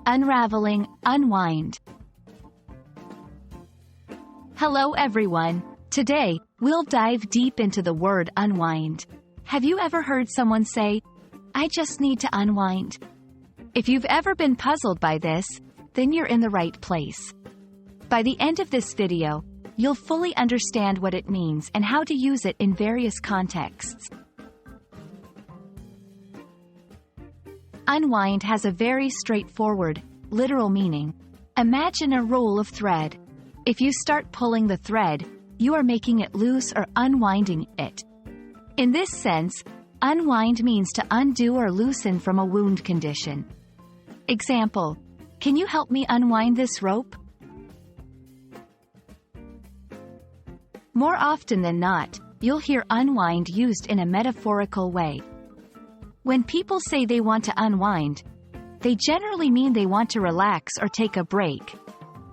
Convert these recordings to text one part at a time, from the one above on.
Unraveling, Unwind. Hello everyone. Today, we'll dive deep into the word unwind. Have you ever heard someone say, "I just need to unwind"? If you've ever been puzzled by this, then you're in the right place. By the end of this video, you'll fully understand what it means and how to use it in various contexts. Unwind has a very straightforward, literal meaning. Imagine a roll of thread. If you start pulling the thread, you are making it loose or unwinding it. In this sense, unwind means to undo or loosen from a wound condition. Example: can you help me unwind this rope? More often than not, you'll hear unwind used in a metaphorical way. When people say they want to unwind, they generally mean they want to relax or take a break,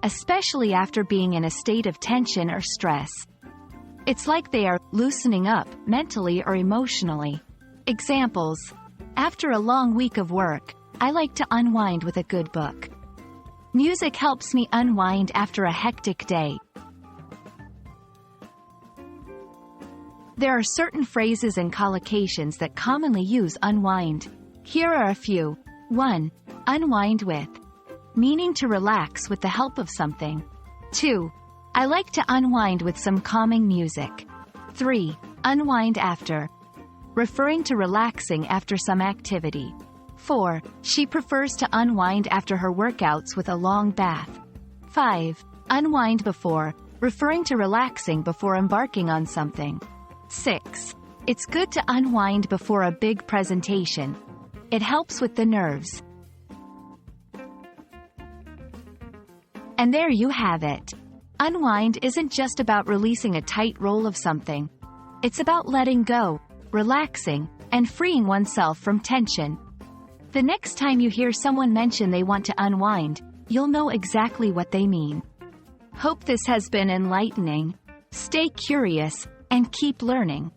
especially after being in a state of tension or stress. It's like they are loosening up, mentally or emotionally. Examples: after a long week of work, I like to unwind with a good book. Music helps me unwind after a hectic day. There are certain phrases and collocations that commonly use unwind. Here are a few. 1. Unwind with, meaning to relax with the help of something. 2. I like to unwind with some calming music. 3. Unwind after, referring to relaxing after some activity. 4. She prefers to unwind after her workouts with a long bath. 5. Unwind before, referring to relaxing before embarking on something. 6. It's good to unwind before a big presentation. It helps with the nerves. And there you have it. Unwind isn't just about releasing a tight roll of something. It's about letting go, relaxing, and freeing oneself from tension. The next time you hear someone mention they want to unwind, you'll know exactly what they mean. Hope this has been enlightening. Stay curious, and keep learning.